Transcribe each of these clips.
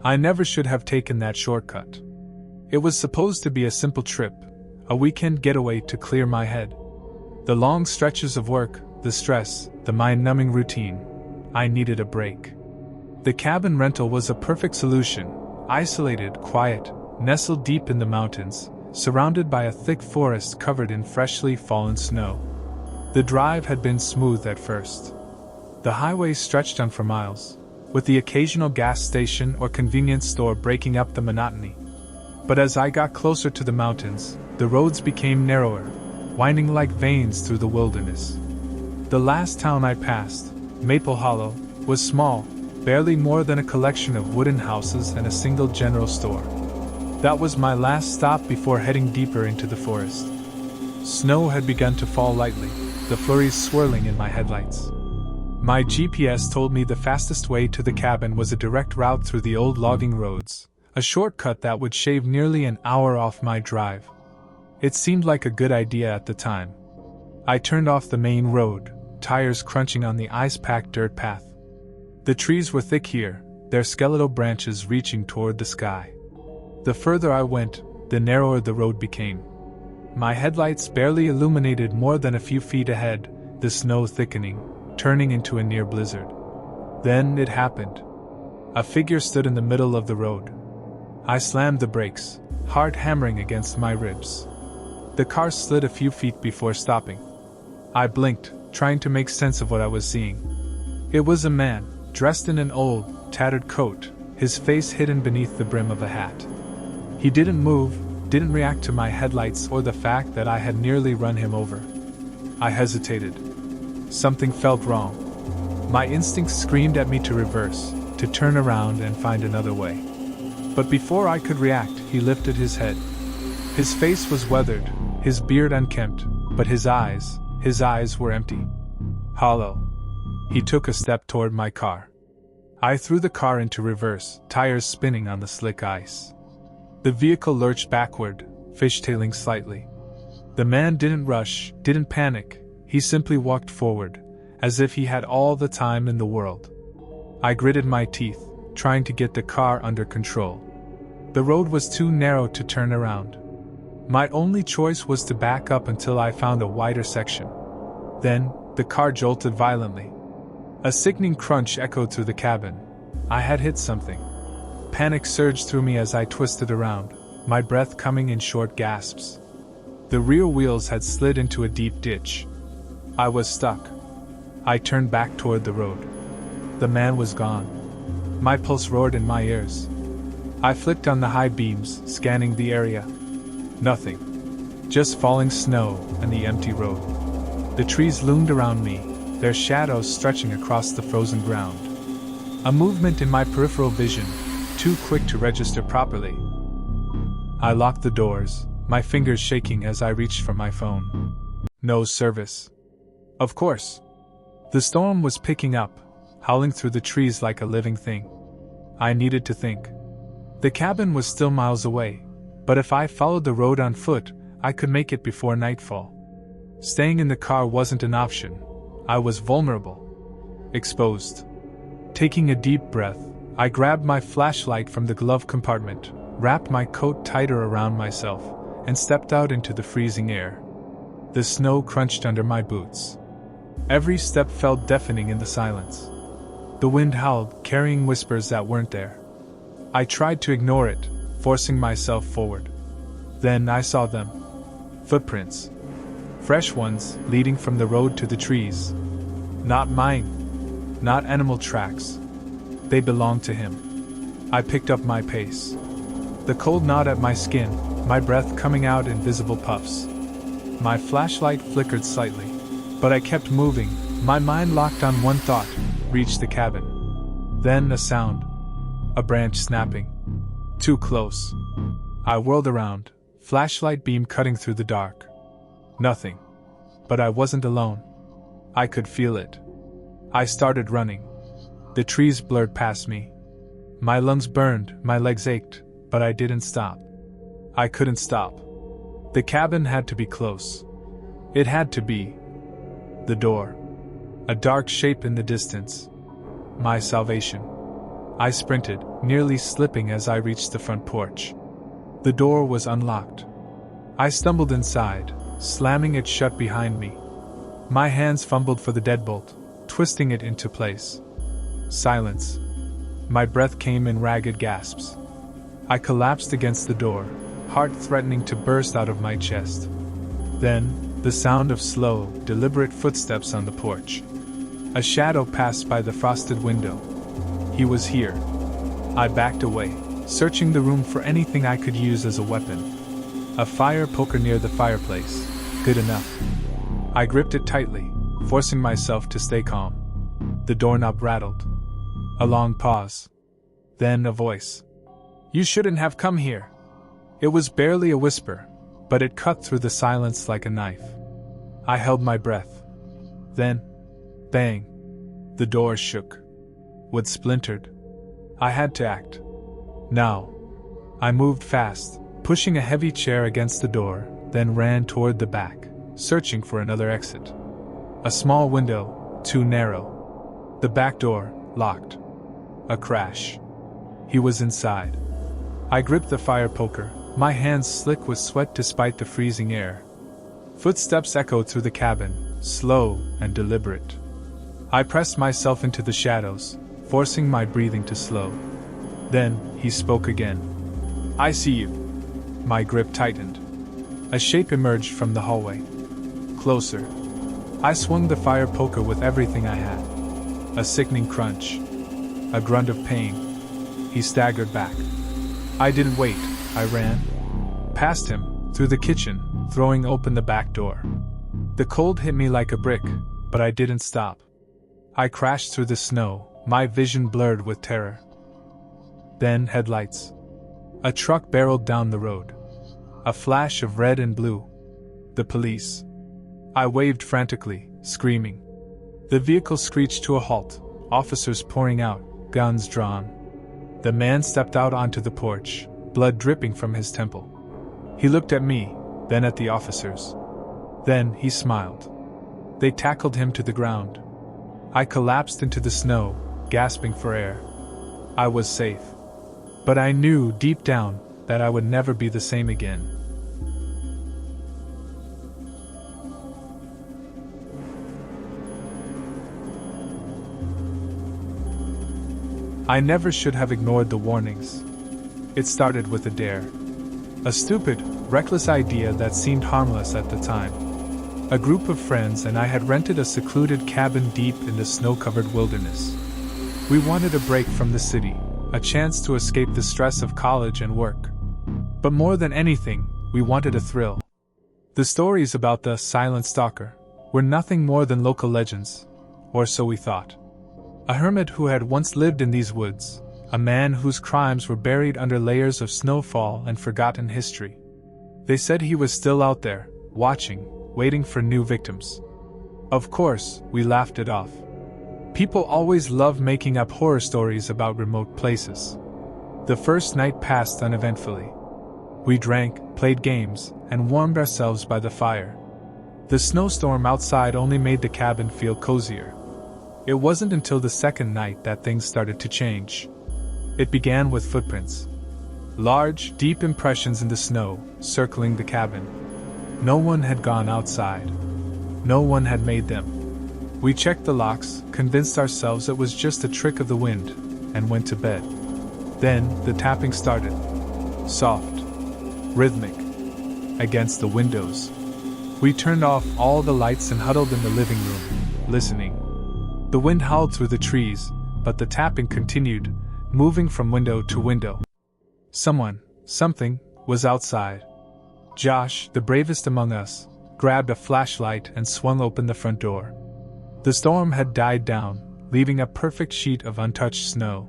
I never should have taken that shortcut. It was supposed to be a simple trip, a weekend getaway to clear my head. The long stretches of work, the stress, the mind-numbing routine. I needed a break. The cabin rental was a perfect solution, isolated, quiet, nestled deep in the mountains, surrounded by a thick forest covered in freshly fallen snow. The drive had been smooth at first. The highway stretched on for miles, with the occasional gas station or convenience store breaking up the monotony. But as I got closer to the mountains, the roads became narrower, winding like veins through the wilderness. The last town I passed, Maple Hollow, was small, barely more than a collection of wooden houses and a single general store. That was my last stop before heading deeper into the forest. Snow had begun to fall lightly, the flurries swirling in my headlights. My GPS told me the fastest way to the cabin was a direct route through the old logging roads, a shortcut that would shave nearly an hour off my drive. It seemed like a good idea at the time. I turned off the main road, tires crunching on the ice-packed dirt path. The trees were thick here, their skeletal branches reaching toward the sky. The further I went, the narrower the road became. My headlights barely illuminated more than a few feet ahead, the snow thickening, turning into a near blizzard. Then it happened. A figure stood in the middle of the road. I slammed the brakes, heart hammering against my ribs. The car slid a few feet before stopping. I blinked, trying to make sense of what I was seeing. It was a man, dressed in an old, tattered coat, his face hidden beneath the brim of a hat. He didn't move, didn't react to my headlights or the fact that I had nearly run him over. I hesitated. Something felt wrong. My instincts screamed at me to reverse, to turn around and find another way. But before I could react, he lifted his head. His face was weathered, his beard unkempt, but his eyes were empty. Hollow. He took a step toward my car. I threw the car into reverse, tires spinning on the slick ice. The vehicle lurched backward, fishtailing slightly. The man didn't rush, didn't panic. He simply walked forward, as if he had all the time in the world. I gritted my teeth, trying to get the car under control. The road was too narrow to turn around. My only choice was to back up until I found a wider section. Then, the car jolted violently. A sickening crunch echoed through the cabin. I had hit something. Panic surged through me as I twisted around, my breath coming in short gasps. The rear wheels had slid into a deep ditch. I was stuck. I turned back toward the road. The man was gone. My pulse roared in my ears. I flicked on the high beams, scanning the area. Nothing. Just falling snow and the empty road. The trees loomed around me, their shadows stretching across the frozen ground. A movement in my peripheral vision, too quick to register properly. I locked the doors, my fingers shaking as I reached for my phone. No service. Of course. The storm was picking up, howling through the trees like a living thing. I needed to think. The cabin was still miles away, but if I followed the road on foot, I could make it before nightfall. Staying in the car wasn't an option. I was vulnerable. Exposed. Taking a deep breath, I grabbed my flashlight from the glove compartment, wrapped my coat tighter around myself, and stepped out into the freezing air. The snow crunched under my boots. Every step felt deafening in the silence. The wind howled, carrying whispers that weren't there. I tried to ignore it, forcing myself forward. Then I saw them. Footprints. Fresh ones, leading from the road to the trees. Not mine. Not animal tracks. They belonged to him. I picked up my pace. The cold gnawed at my skin, my breath coming out in visible puffs. My flashlight flickered slightly, but I kept moving, my mind locked on one thought: reach the cabin. Then a sound. A branch snapping. Too close. I whirled around, flashlight beam cutting through the dark. Nothing. But I wasn't alone. I could feel it. I started running. The trees blurred past me. My lungs burned, my legs ached, but I didn't stop. I couldn't stop. The cabin had to be close. It had to be. The door. A dark shape in the distance. My salvation. I sprinted, nearly slipping as I reached the front porch. The door was unlocked. I stumbled inside, slamming it shut behind me. My hands fumbled for the deadbolt, twisting it into place. Silence. My breath came in ragged gasps. I collapsed against the door, heart threatening to burst out of my chest. Then, the sound of slow, deliberate footsteps on the porch. A shadow passed by the frosted window. He was here. I backed away, searching the room for anything I could use as a weapon. A fire poker near the fireplace. Good enough. I gripped it tightly, forcing myself to stay calm. The doorknob rattled. A long pause. Then a voice. "You shouldn't have come here." It was barely a whisper, but it cut through the silence like a knife. I held my breath. Then, bang. The door shook. Wood splintered. I had to act. Now. I moved fast, pushing a heavy chair against the door, then ran toward the back, searching for another exit. A small window, too narrow. The back door, locked. A crash. He was inside. I gripped the fire poker, my hands slick with sweat despite the freezing air. Footsteps echoed through the cabin, slow and deliberate. I pressed myself into the shadows, forcing my breathing to slow. Then, he spoke again. "I see you." My grip tightened. A shape emerged from the hallway. Closer. I swung the fire poker with everything I had. A sickening crunch. A grunt of pain. He staggered back. I didn't wait, I ran. Past him, through the kitchen, throwing open the back door. The cold hit me like a brick, but I didn't stop. I crashed through the snow, my vision blurred with terror. Then headlights. A truck barreled down the road. A flash of red and blue. The police. I waved frantically, screaming. The vehicle screeched to a halt, officers pouring out, guns drawn. The man stepped out onto the porch, blood dripping from his temple. He looked at me, then at the officers. Then he smiled. They tackled him to the ground. I collapsed into the snow, gasping for air. I was safe. But I knew deep down that I would never be the same again. I never should have ignored the warnings. It started with a dare. A stupid, reckless idea that seemed harmless at the time. A group of friends and I had rented a secluded cabin deep in the snow-covered wilderness. We wanted a break from the city, a chance to escape the stress of college and work. But more than anything, we wanted a thrill. The stories about the Silent Stalker were nothing more than local legends, or so we thought. A hermit who had once lived in these woods, a man whose crimes were buried under layers of snowfall and forgotten history. They said he was still out there, watching, waiting for new victims. Of course, we laughed it off. People always love making up horror stories about remote places. The first night passed uneventfully. We drank, played games, and warmed ourselves by the fire. The snowstorm outside only made the cabin feel cozier. It wasn't until the second night that things started to change. It began with footprints. Large, deep impressions in the snow, circling the cabin. No one had gone outside. No one had made them. We checked the locks, convinced ourselves it was just a trick of the wind, and went to bed. Then, the tapping started. Soft. Rhythmic. Against the windows. We turned off all the lights and huddled in the living room, listening. The wind howled through the trees, but the tapping continued, moving from window to window. Something, was outside. Josh, the bravest among us, grabbed a flashlight and swung open the front door. The storm had died down, leaving a perfect sheet of untouched snow.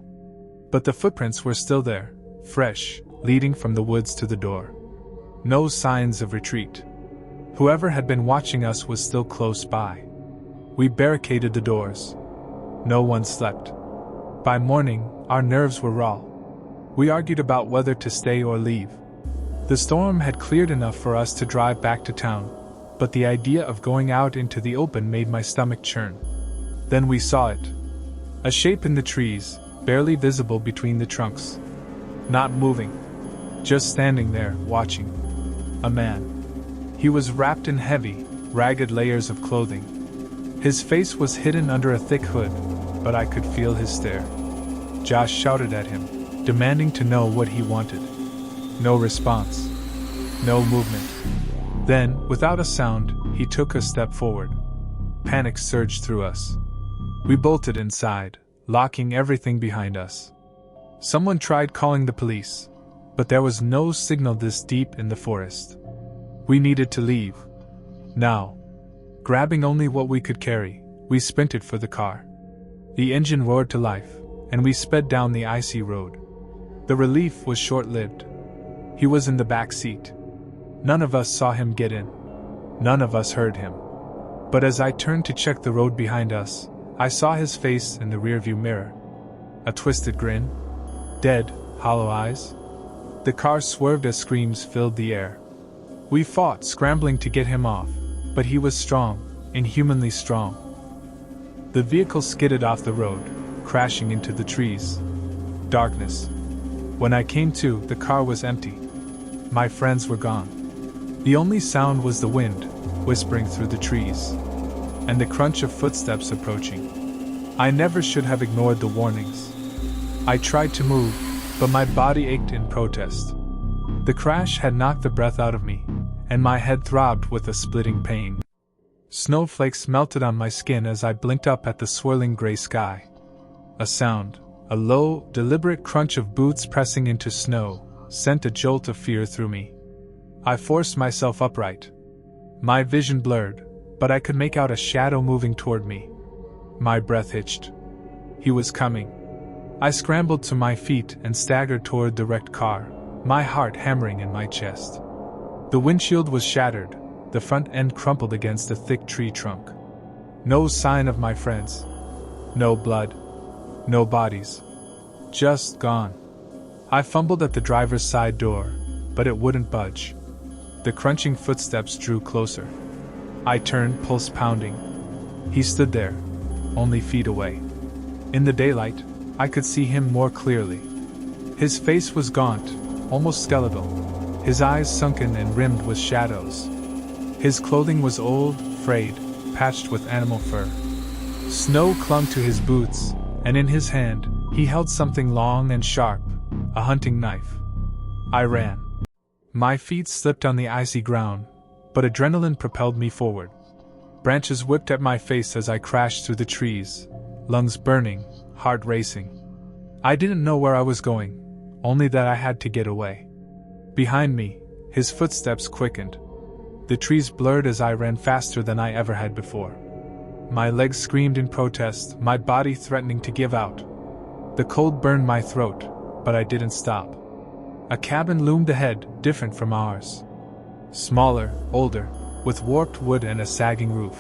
But the footprints were still there, fresh, leading from the woods to the door. No signs of retreat. Whoever had been watching us was still close by. We barricaded the doors. No one slept. By morning, our nerves were raw. We argued about whether to stay or leave. The storm had cleared enough for us to drive back to town, but the idea of going out into the open made my stomach churn. Then we saw it. A shape in the trees, barely visible between the trunks. Not moving. Just standing there, watching. A man. He was wrapped in heavy, ragged layers of clothing. His face was hidden under a thick hood, but I could feel his stare. Josh shouted at him, demanding to know what he wanted. No response. No movement. Then, without a sound, he took a step forward. Panic surged through us. We bolted inside, locking everything behind us. Someone tried calling the police, but there was no signal this deep in the forest. We needed to leave. Now. Grabbing only what we could carry, we sprinted for the car. The engine roared to life, and we sped down the icy road. The relief was short-lived. He was in the back seat. None of us saw him get in. None of us heard him. But as I turned to check the road behind us, I saw his face in the rearview mirror. A twisted grin. Dead, hollow eyes. The car swerved as screams filled the air. We fought, scrambling to get him off, but he was strong, inhumanly strong. The vehicle skidded off the road, crashing into the trees. Darkness. When I came to, the car was empty. My friends were gone. The only sound was the wind, whispering through the trees, and the crunch of footsteps approaching. I never should have ignored the warnings. I tried to move, but my body ached in protest. The crash had knocked the breath out of me, and my head throbbed with a splitting pain. Snowflakes melted on my skin as I blinked up at the swirling gray sky. A sound, a low, deliberate crunch of boots pressing into snow, sent a jolt of fear through me. I forced myself upright. My vision blurred, but I could make out a shadow moving toward me. My breath hitched. He was coming. I scrambled to my feet and staggered toward the wrecked car, my heart hammering in my chest. The windshield was shattered, the front end crumpled against a thick tree trunk. No sign of my friends. No blood. No bodies. Just gone. I fumbled at the driver's side door, but it wouldn't budge. The crunching footsteps drew closer. I turned, pulse pounding. He stood there, only feet away. In the daylight, I could see him more clearly. His face was gaunt, almost skeletal, his eyes sunken and rimmed with shadows. His clothing was old, frayed, patched with animal fur. Snow clung to his boots, and in his hand, he held something long and sharp, a hunting knife. I ran. My feet slipped on the icy ground, but adrenaline propelled me forward. Branches whipped at my face as I crashed through the trees, lungs burning, heart racing. I didn't know where I was going, only that I had to get away. Behind me, his footsteps quickened. The trees blurred as I ran faster than I ever had before. My legs screamed in protest, my body threatening to give out. The cold burned my throat, but I didn't stop. A cabin loomed ahead, different from ours. Smaller, older, with warped wood and a sagging roof.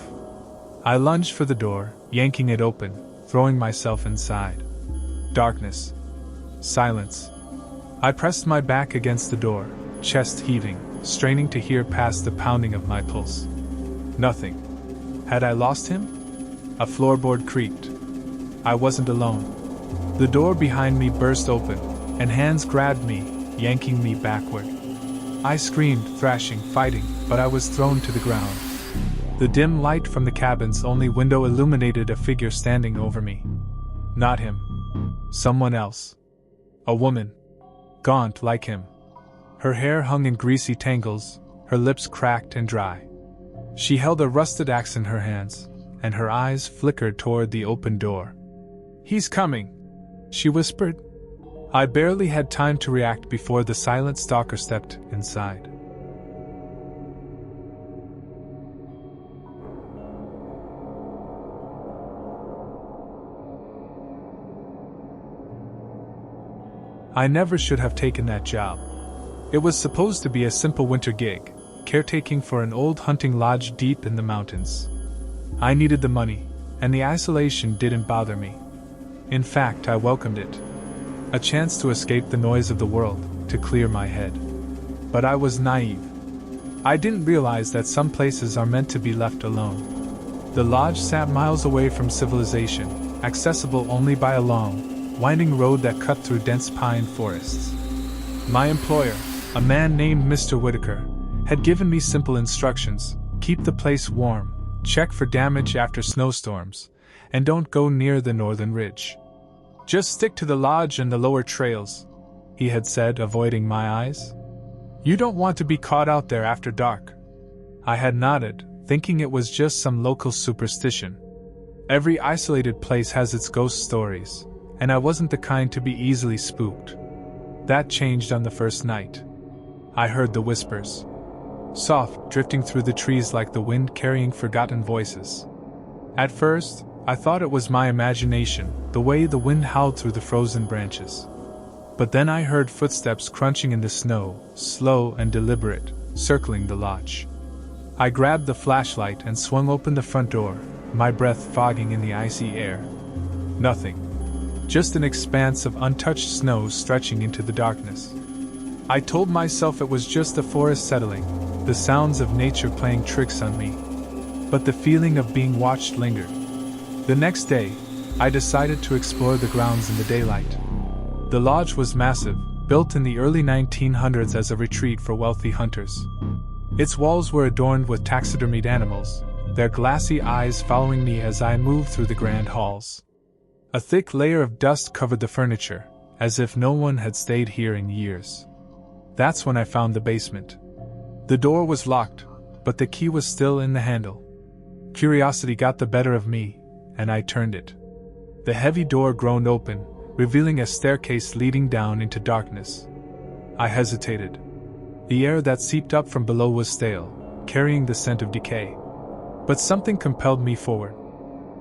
I lunged for the door, yanking it open, throwing myself inside. Darkness. Silence. I pressed my back against the door, chest heaving, straining to hear past the pounding of my pulse. Nothing. Had I lost him? A floorboard creaked. I wasn't alone. The door behind me burst open, and hands grabbed me, yanking me backward. I screamed, thrashing, fighting, but I was thrown to the ground. The dim light from the cabin's only window illuminated a figure standing over me. Not him. Someone else. A woman. Gaunt like him. Her hair hung in greasy tangles, her lips cracked and dry. She held a rusted axe in her hands, and her eyes flickered toward the open door. "He's coming," she whispered. I barely had time to react before the Silent Stalker stepped inside. I never should have taken that job. It was supposed to be a simple winter gig, caretaking for an old hunting lodge deep in the mountains. I needed the money, and the isolation didn't bother me. In fact, I welcomed it. A chance to escape the noise of the world, to clear my head. But I was naive. I didn't realize that some places are meant to be left alone. The lodge sat miles away from civilization, accessible only by a long, winding road that cut through dense pine forests. My employer, a man named Mr. Whitaker, had given me simple instructions: keep the place warm, check for damage after snowstorms, and don't go near the northern ridge. Just stick to the lodge and the lower trails, he had said, avoiding my eyes. You don't want to be caught out there after dark. I had nodded, thinking it was just some local superstition. Every isolated place has its ghost stories, and I wasn't the kind to be easily spooked. That changed on the first night. I heard the whispers. Soft, drifting through the trees like the wind carrying forgotten voices. At first, I thought it was my imagination, the way the wind howled through the frozen branches. But then I heard footsteps crunching in the snow, slow and deliberate, circling the lodge. I grabbed the flashlight and swung open the front door, my breath fogging in the icy air. Nothing. Just an expanse of untouched snow stretching into the darkness. I told myself it was just the forest settling, the sounds of nature playing tricks on me. But the feeling of being watched lingered. The next day, I decided to explore the grounds in the daylight. The lodge was massive, built in the early 1900s as a retreat for wealthy hunters. Its walls were adorned with taxidermied animals, their glassy eyes following me as I moved through the grand halls. A thick layer of dust covered the furniture, as if no one had stayed here in years. That's when I found the basement. The door was locked, but the key was still in the handle. Curiosity got the better of me, and I turned it. The heavy door groaned open, revealing a staircase leading down into darkness. I hesitated. The air that seeped up from below was stale, carrying the scent of decay. But something compelled me forward.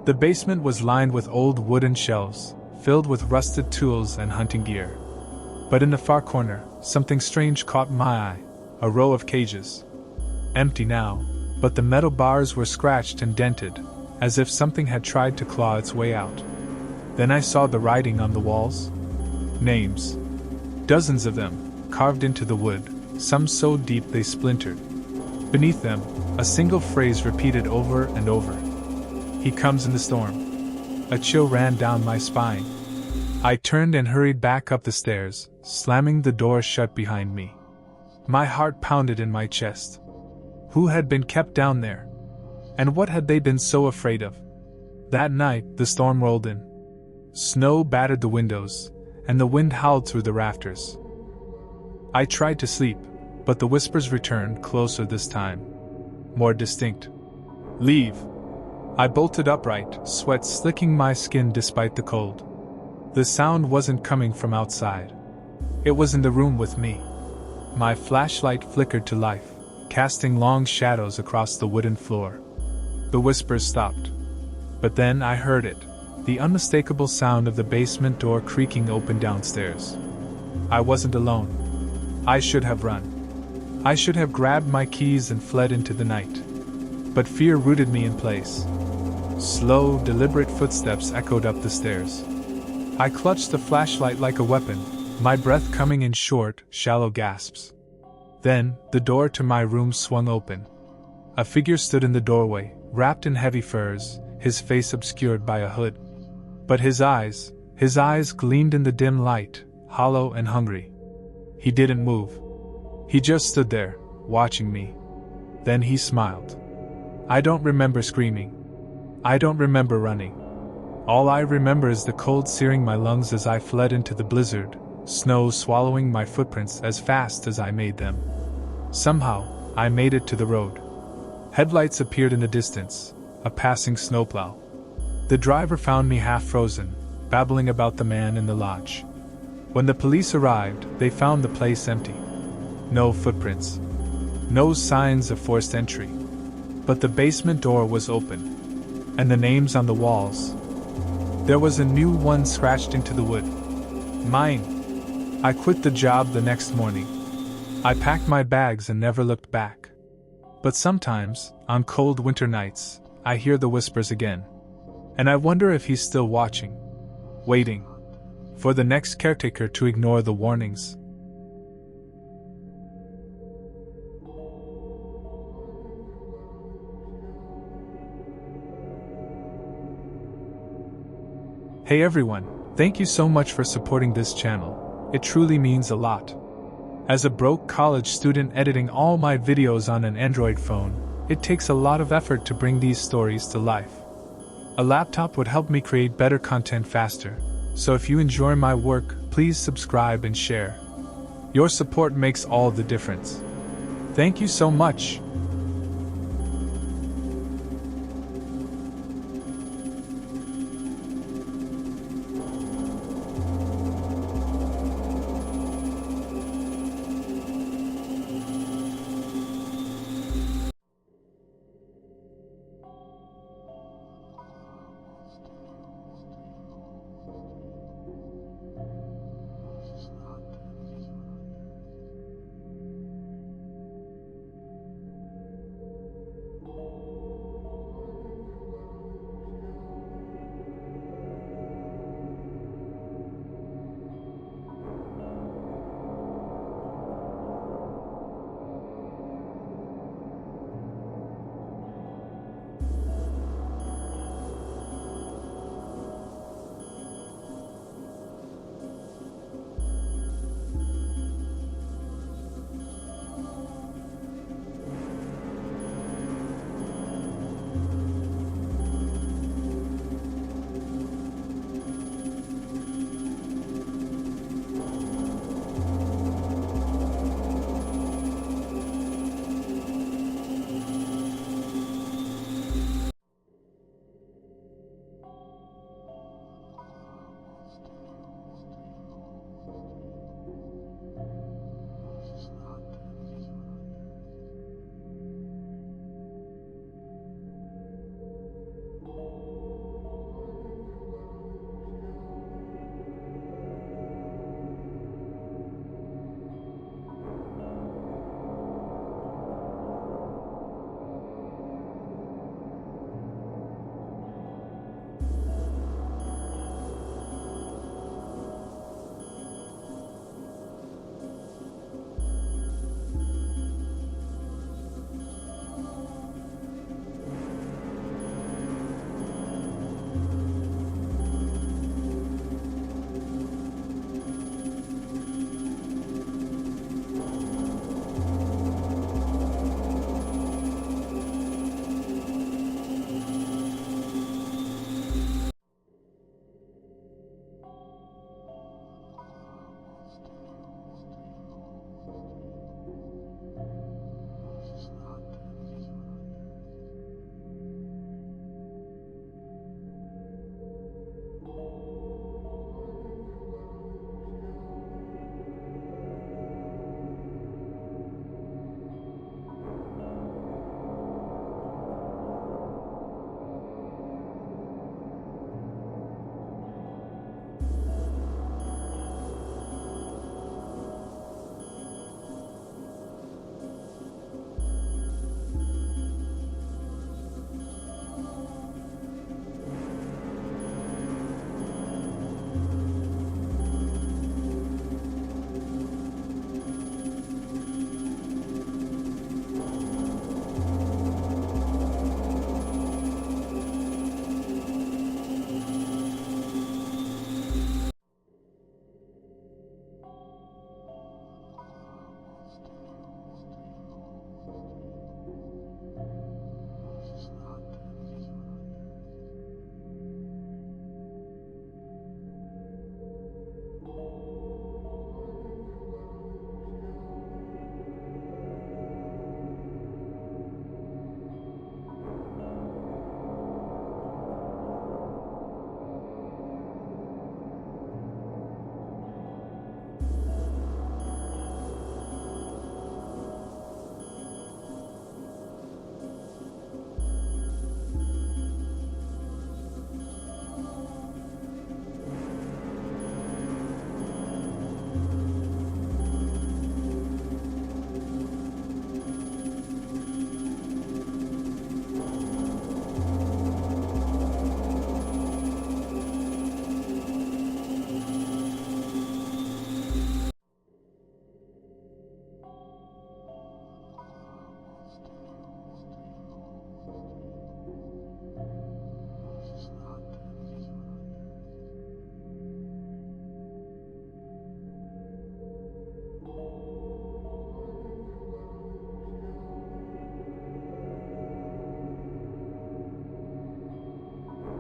The basement was lined with old wooden shelves, filled with rusted tools and hunting gear. But in the far corner, something strange caught my eye: a row of cages. Empty now, but the metal bars were scratched and dented, as if something had tried to claw its way out. Then I saw the writing on the walls. Names. Dozens of them, carved into the wood, some so deep they splintered. Beneath them, a single phrase repeated over and over. He comes in the storm. A chill ran down my spine. I turned and hurried back up the stairs, slamming the door shut behind me. My heart pounded in my chest. Who had been kept down there? And what had they been so afraid of? That night, the storm rolled in. Snow battered the windows, and the wind howled through the rafters. I tried to sleep, but the whispers returned, closer this time. More distinct. Leave. I bolted upright, sweat slicking my skin despite the cold. The sound wasn't coming from outside. It was in the room with me. My flashlight flickered to life, casting long shadows across the wooden floor. The whispers stopped. But then I heard it, the unmistakable sound of the basement door creaking open downstairs. I wasn't alone. I should have run. I should have grabbed my keys and fled into the night. But fear rooted me in place. Slow, deliberate footsteps echoed up the stairs. I clutched the flashlight like a weapon, my breath coming in short, shallow gasps. Then, the door to my room swung open. A figure stood in the doorway, wrapped in heavy furs, his face obscured by a hood. But his eyes gleamed in the dim light, hollow and hungry. He didn't move. He just stood there, watching me. Then he smiled. I don't remember screaming. I don't remember running. All I remember is the cold searing my lungs as I fled into the blizzard, snow swallowing my footprints as fast as I made them. Somehow, I made it to the road. Headlights appeared in the distance, a passing snowplow. The driver found me half frozen, babbling about the man in the lodge. When the police arrived, they found the place empty. No footprints. No signs of forced entry. But the basement door was open. And the names on the walls. There was a new one scratched into the wood. Mine. I quit the job the next morning. I packed my bags and never looked back. But sometimes, on cold winter nights, I hear the whispers again. And I wonder if he's still watching. Waiting. For the next caretaker to ignore the warnings. Hey everyone, Thank you so much for supporting this channel, it truly means a lot. As a broke college student editing all my videos on an Android phone, it takes a lot of effort to bring these stories to life. A laptop would help me create better content faster, so if you enjoy my work, please subscribe and share. Your support makes all the difference. Thank you so much.